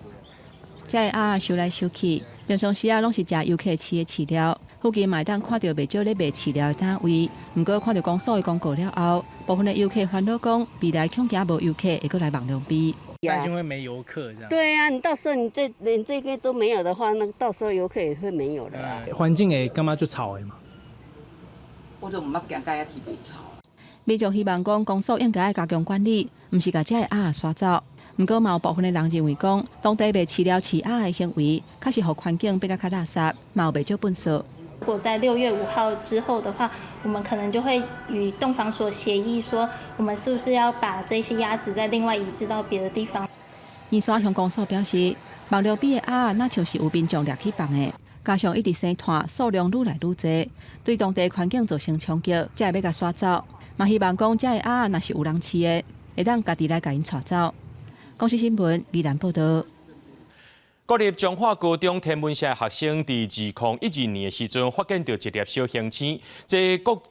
这个鸭收来收去，平常时啊拢是食游客饲的饲料。附近卖当看到袂少咧卖饲料的单位，不过看到公所的公告了后，部分的游客烦恼讲，未来恐惊无游客会过来望凉比。担心会没游客这样。对啊，你到时候你连这个都没有的话，那到时候游客也会没有的啊。环境会感觉就吵的嘛。我就唔捌行到遐特别吵。民众希望讲公所应该加强管理，唔是甲这个鸭刷走。不过嘛有部分的人认为讲，当地卖饲料饲鸭的行为，确实互环境变较垃圾，嘛有袂少粪扫。如果在6月5号之后的话，我们可能就会与动防所协议说，我们是不是要把这些鸭子再另外移植到别的地方。宜山乡公所表示，望凉比的鸭那像是有民众掠去放的，加上一直生团，数量愈来愈多，对当地环境造成冲击，才会要甲刷走。嘛希望讲这个鸭若是有人饲的，会当家己来甲因带走。公司新闻宜兰报道。国立彰化高中天文社学生伫2012年的时阵，发现到一粒小行星。这国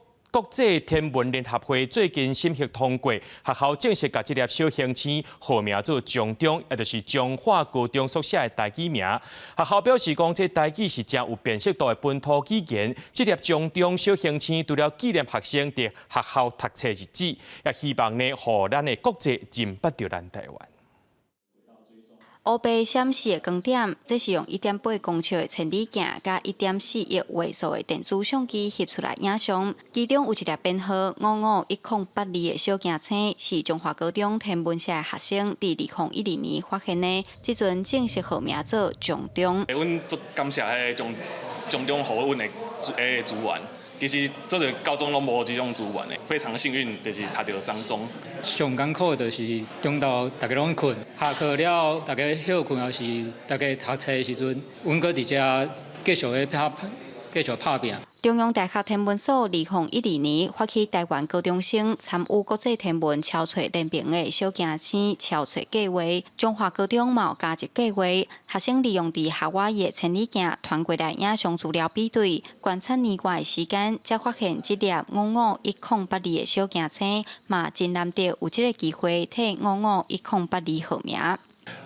际天文联合会最近审核通过，学校正式把这粒小行星号名做彰中，也就是彰化高中所写的台语名。学校表示讲，这台语是真有辨识度的本土语言。这粒彰中小行星除了纪念学生伫学校读册日子，也希望呢，互咱的国际认不到咱台湾。乌白闪烁的光点，这是用1.8公尺的千里镜加1.4亿画素的电子相机翕出来影像。其中有一粒编号551082的小行星，是中华高中天文社的学生伫2012年发现的。这阵正式号名做彰中。阮足感谢迄彰中互阮的资源。其实这阵高中拢无这种资源的，非常幸运，就是读到彰中。上艰苦就是中昼大家拢困，下课了大家休困，还是大家读册的时阵，阮搁伫遮继续拍拼。中央大学天文所2012年发起台湾高中生参与国际天文超撮联名的小行星超撮计划，中华高中嘛有加入计划，学生利用伫夏威夷的千里镜传过来影像资料比对，观察年外的时间，才发现这粒551082的小行星嘛真难得有这个机会替551082号名。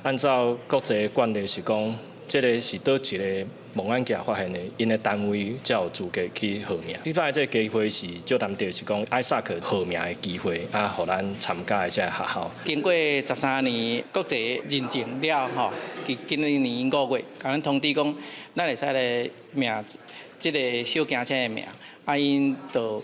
按照国际惯例是讲，这个是倒一个蒙案件发现的，因的单位才有资格去号名。这摆这个机会是最难得，是讲爱萨克号名的机会，互咱参加的这个学校。经过13年国际认证了吼，今年5月，甲咱通知讲，咱会使来名这个小行车的名，因就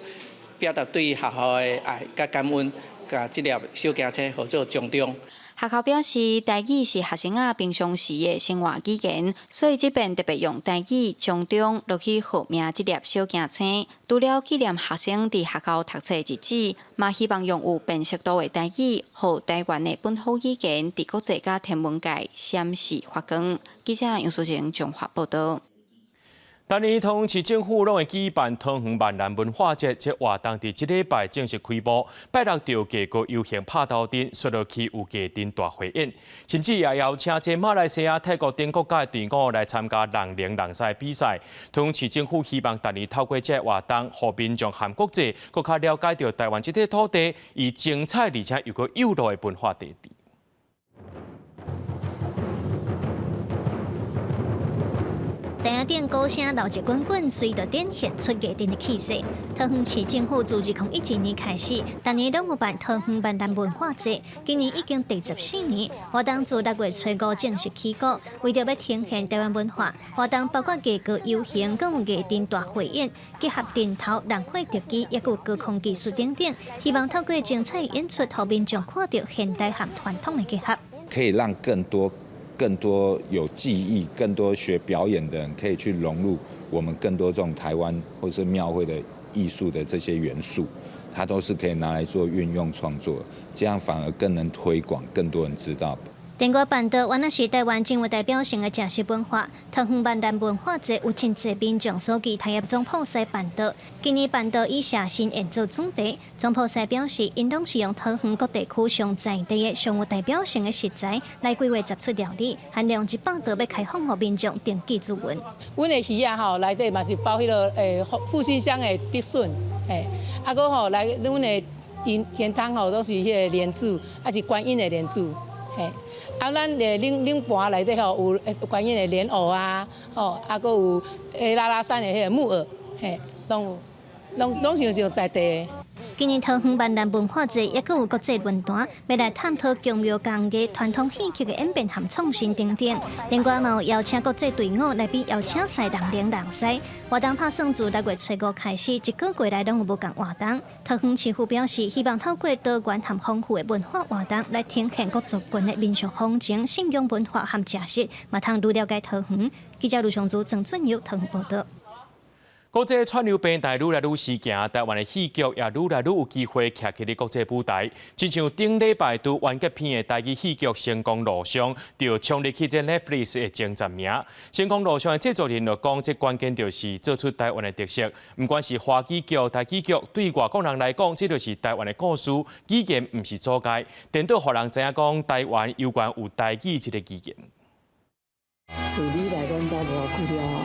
表达对学校的爱甲感恩，甲这粒小行车号做奖章。学校表示，台语是学生仔平常时的生活语言，所以这边特别用台语将中落去号名这粒小行车，除了纪念学生伫学校读册日子，嘛希望用有辨识度的台语，和台湾的本土语言伫国际甲天文界闪示发光。记者杨淑晴综合报道。今年同市政府拢会举办汤圆万人文化节，这活动伫即礼拜正式开幕。拜六到价国游行拍头阵，雪落去有价阵大汇演，甚至也邀请这马来西亚、泰国等国家的队伍来参加人零人赛比赛。同市政府希望今年透过这活动，互民众和国际更加了解到台湾这块土地以精彩而且又个有路的文化地址。台下顶高声闹热滚滚，随着展现出价阵的气势。桃园市政府自2011年开始，逐年拢有办桃园万人文化节，今年已经第14年。活动自6月初5正式起稿，为着要呈现台湾文化，活动包括价格游行、更有价阵大汇演，结合电头、人火特技，也有高空技术等等，希望透过精彩演出，让民众看到现代和传统的结合，可以让更多有技艺、更多学表演的人可以去融入我们更多这种台湾或是庙会的艺术的这些元素，它都是可以拿来做运用创作，这样反而更能推广，更多人知道。电锅办桌原来是台湾真有代表性的食食文化，桃园万人文化节有真侪民众所期待的总铺师办桌。今年办桌以写生演做主题，总铺师表示，因拢是用桃园各地区上在地的、上有代表性的食材来规划10出料理，含量100桌要开放予民众登记注文。阮的鱼啊吼，内底嘛是包迄个富士乡的竹笋，啊个吼来阮的甜汤吼都是迄个莲子，啊是观音的莲子，啊，咱的冷盘内底吼有观音的莲藕啊，吼，啊，搁有拉拉山的迄个木耳，拢是在地的。今年桃园万人文化节也搁有国际论坛，要来探讨宫庙工艺、传统戏曲的演变和创新等等。另外嘛有邀请国际队伍来比邀请赛人零人赛。活动拍算自6月初5开始，1个月来拢有无共活动。桃园市府表示，希望透过多元和丰富的文化活动来呈现各族群的民俗风情、信仰文化和食食，嘛通愈了解桃园。记者卢尚珠、郑俊佑桃园报道。国际串流平台愈来愈时行，台湾的戏剧也愈来愈有机会徛起咧国际舞台。亲像顶礼拜拄完结篇的台语戏剧《成功路上》，就冲入去这 Netflix 的前10名。《成功路上》的制作人就讲，这关键就是做出台湾的特色。不管是华语剧、台语剧，对外国人来讲，这就是台湾的故事。语言唔是阻碍，颠倒互人知影讲台湾有关有台语这个语言。自你来阮家无久了。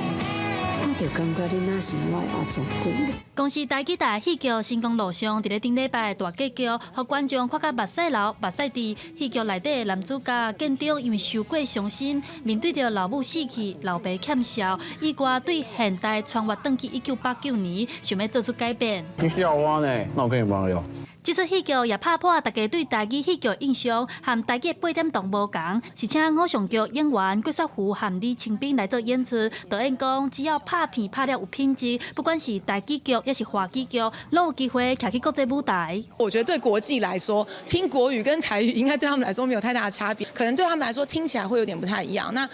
就感觉你那是我阿总贵。公司台剧大戏剧《成功路上》伫咧顶礼拜大结局，互观众看甲目屎流、目屎滴。戏剧内底的男主角建中因为受过伤心，面对着老母死去、老爸欠孝，意外对现代穿越转去1989年，想要做出改变。你笑我呢？那我可以忘了。这出戏剧也打破大家对台语戏剧印象，和台剧8点档无同，是请偶像剧演员郭雪芙和李清彬来做演出。导演讲，只要拍片拍了有品质，不管是台语剧也是华语剧，都有机会徛去国际舞台。我觉得对国际来说，听国语跟台语应该对他们来说没有太大的差别，可能对他们来说听起来会有点不太一样。那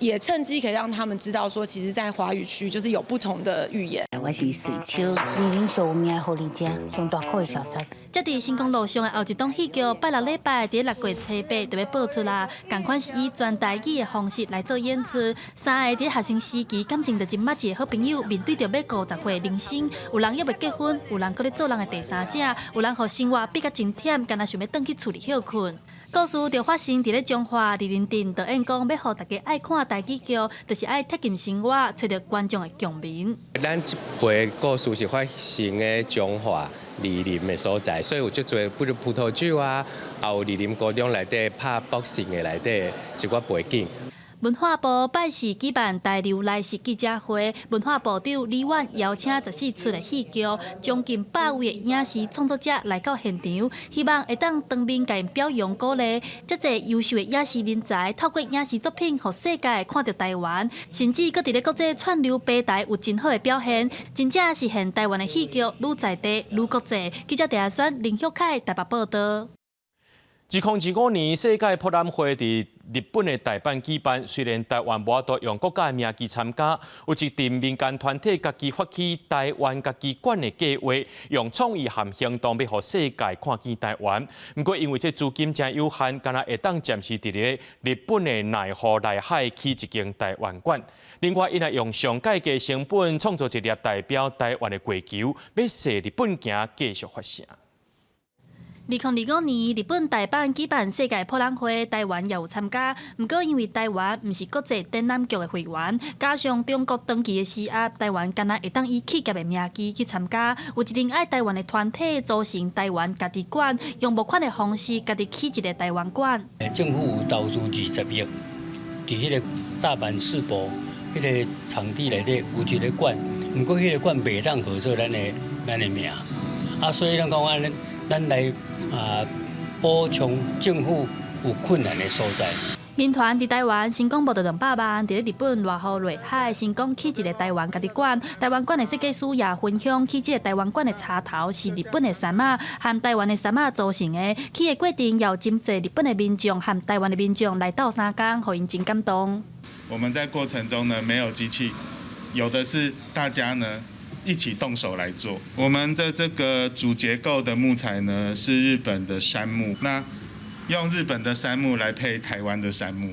也趁机可以让他们知道说，其实，在华语区就是有不同的语言。我是水手，二零小有名互你食，上大块的小菜。这伫成功路上的后一档戏剧，拜六礼拜伫6月初8就要播出啦。同款是以全台语的方式来做演出。3个伫学生时期感情就真默契的好朋友，面对着要50岁的人生，有人还未结婚，有人搁咧做人的第三者，有人互生活逼甲真忝，干那想要转去厝里休困。故事就发生伫咧中华二林镇，导演讲要互大家爱看台语剧，就是爱贴近生活，找到观众的共鸣。咱这回故事是发生在中华二林的所在，所以有足多不如葡萄酒啊，还有二林高中内底拍boxing的内底一个背景。文化部拜四举办大流来世记者会，文化部长李婉邀请14出的戏剧，将近100位的影视创作者来到现场，希望会当当面甲因表扬鼓励。这侪优秀的影视人才，透过影视作品，互世界看到台湾，甚至搁伫咧国际串流平台有真好的表现，真正实现台湾的戏剧愈在地愈国际。记者陈选林旭凯台北报道。2025年世界博览会伫日本的大阪举办，虽然台湾无法度用国家的名义参加，有一阵民间团体家己发起台湾家己馆的计划，用创意和行动要互世界看见台湾。不过因为这资金真有限，敢若会当暂时伫咧日本的内河内海起一间台湾馆。另外，因也用上价的成本创造一粒代表台湾的国球，要使日本行继续发声。2025年，日本大阪举办世界博览会，台湾也有参加。不过，因为台湾毋是国际展览局的会员，加上中国长期的施压，台湾敢若会当以企业的名义去参加。有一另爱台湾的团体组成台湾家己馆，用募款的方式家己起一个台湾馆。政府有投资20亿，伫迄个大阪世博迄个场地内底有一个馆，不过迄个馆袂当合作咱的名，所以咱讲咱来补充政府有困难的所在。民团伫台湾成功募到200万，伫咧日本热河内海成功起一个台湾家己馆。台湾馆的设计师也分享，起这个台湾馆的插头是日本的山马和台湾的山马组成的。起的过程要真济日本的民众和台湾的民众来斗3工，互因真感动。我们在过程中呢，没有机器，有的是大家呢一起动手来做。我们的这个主结构的木材呢是日本的杉木，那用日本的杉木来配台湾的杉木。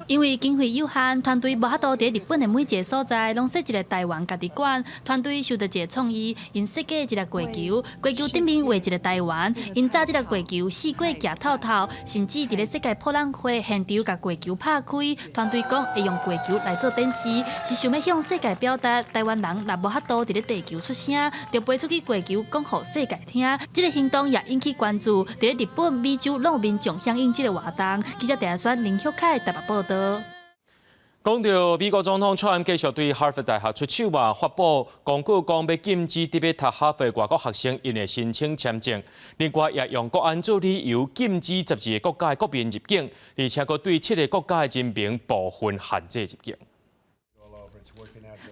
因为经费有限，团队无法度伫日本的每一个所在拢设一个台湾家己馆。团队受到一个创意，因设计一个月球，月球顶面画一个台湾，因早这个月球四过行透透，甚至伫咧世界博览会现场甲月球拍开。团队讲会用月球来做展示，是想要向世界表达台湾人若无法度伫咧地球出声，就飞出去月球讲互世界听。这个行动也引起关注，伫咧日本、美洲拢有民众响应这个活动。记者陈选林旭凯台北报道。讲到美国总统川普继续对哈佛大学出手嘛，发布公告讲要禁止伫咧读哈佛外国学生因会申请签证，另外也用国安做理由禁止12个国家的国民入境，而且佫对7个国家的人民部分限制入境。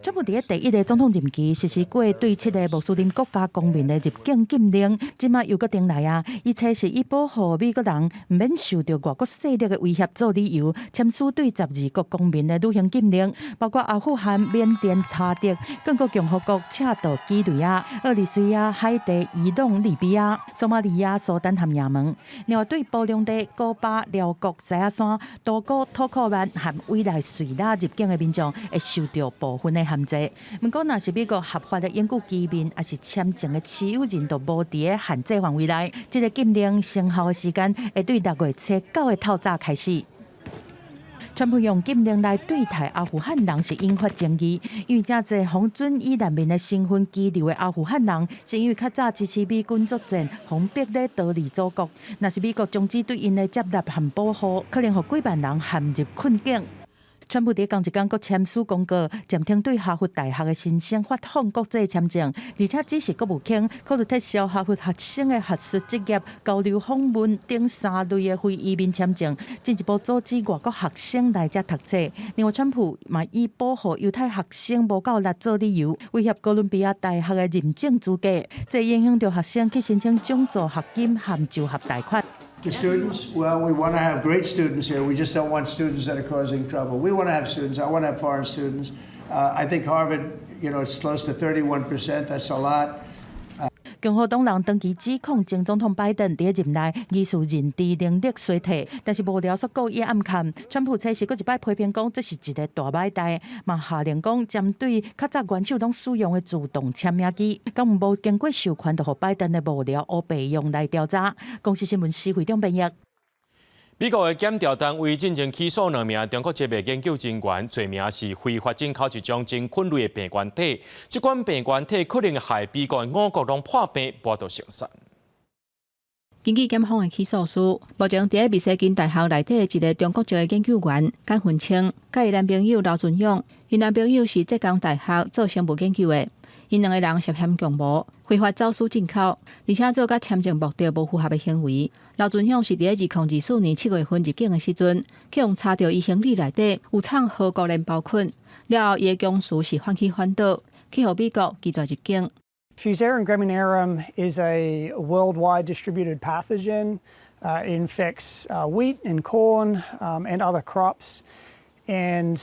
川普伫第一个总统任期实施过对7个穆斯林国家公民的入境禁令，即马又搁定来啊！伊采是以保护美国人唔免受到外国势力的威胁做理由，签署对12个公民的旅行禁令，包括阿富汗、缅甸、查德、更国共和国、恰达、几内亚、厄立瑞亚、海地、伊朗、利比亚、索马利亚、苏丹和也门。另外对波隆地、古巴、辽国、西亚山、多哥、土库曼和委内瑞拉入境的民众会受到部分的限制。不过，若是美国合法的永久居民，还是签证的持有人，都无伫个限制范围内。这个禁令生效的时间会对6月初9日透早开始。川普用禁令来对待阿富汗人是引发争议，因为正侪红准以难民的身份居留的阿富汗人，是因为较早支持美军作战，封闭咧逃离祖国。若是美国终止对因的接纳和保护，可能互几万人陷入困境。川普伫同一天阁签署公告，暂停对哈佛大学的新生发放国际签证，而且只是阁无肯考虑撤销哈佛学生的学术职业、交流访问等3类的非移民签证，进一步阻止外国学生来遮读册。另外，川普嘛以保护犹太学生无够力做理由，威胁哥伦比亚大学的认证资格，这影响到学生去申请奖助学金和就学贷款。The students, well, we want to have great students here. We just don't want students that are causing trouble. We want to have students. I want to have foreign students. I think Harvard, it's close to 31%. That's a lot. 共和党人长期指控前总统拜登伫任内疑似认知能力衰退，但是无聊说故意暗砍。川普测试过一摆批评讲，这是一个大歹代，嘛下令讲针对较早元首拢使用的自动签名机，敢无经过授权，就互拜登的幕僚乌备用来调查。公司新闻司会长编译。美国的检调单位进行起诉2名中国籍的研究人员，罪名是非法进口一种真菌类的病原体。这款病原体可能害美国的5个拢破病，无法度生产。根据检方的起诉书，目前伫密西根大学内底一个中国籍的研究员简云清，甲伊男朋友刘俊勇，因男朋友是浙江大学做生物研究的，因两个人涉嫌共谋、非法走私进口，而且做甲签证目的无符合的行为。刘俊勇是伫2024年7月份入境的时阵，去用查到伊行李内底有藏核固链包菌，了后伊的公司是反起反倒，去互美国拒绝入境。Fusarium graminearum is a worldwide distributed pathogen. It infects wheat and corn and other crops. And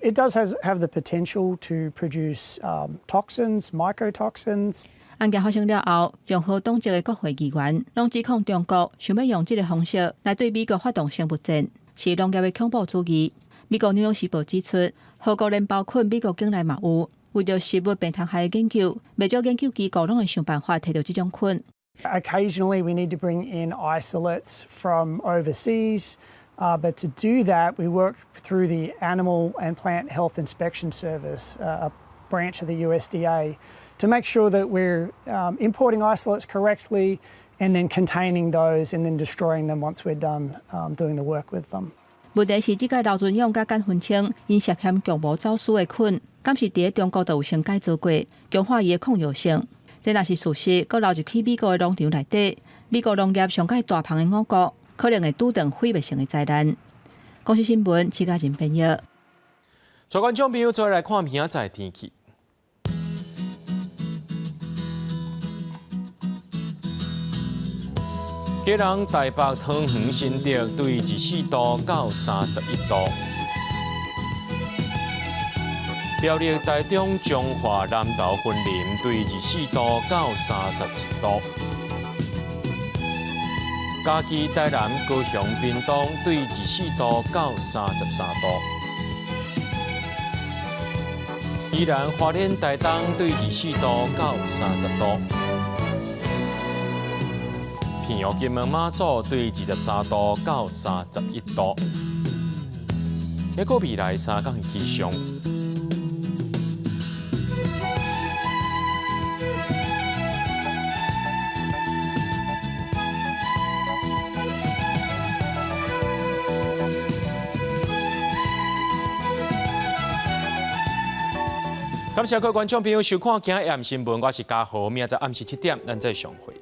it does have the potential to produce toxins, mycotoxins. 案件发生了后，中和党籍的国会议员拢指控中国想要用这个方式来对美国发动生物战，是农业的恐怖主义。美国《纽约时报》指出，核固链包菌美国境内嘛有。为着食物病虫害的研究，未少研究机构拢会想办法摕到这种菌。Occasionally, we need to bring in isolates from overseas, but to do that, we work through the Animal and Plant Health Inspection Service, a branch of the USDA, to make sure that we're importing isolates correctly and then containing those and then destroying them once we're done doing the work with them. 问题是，即个刘俊勇甲简云清因涉嫌共谋走私的菌，敢是伫中国都有先改造过，强化伊的抗药性。这若是事实，搁流入去美国的农场内底，美国农业上界大棚的五国，可能会拄着毁灭性的灾难。公司新闻，齐家仁编译。各位观众朋友，再来看明仔载天气。基隆、台北、桃园、新竹对24度到31度；苗栗、台中、彰化、南投、云林对24度到32度；嘉义、台南、高雄、屏东对24度到33度；宜兰、花莲、台东对24度到30度。平遥、金门、马祖对23度到31度。一个未来3天的气象。感谢各位观众朋友收看今日暗新闻，我是嘉豪，明仔载暗时7点，咱再相会。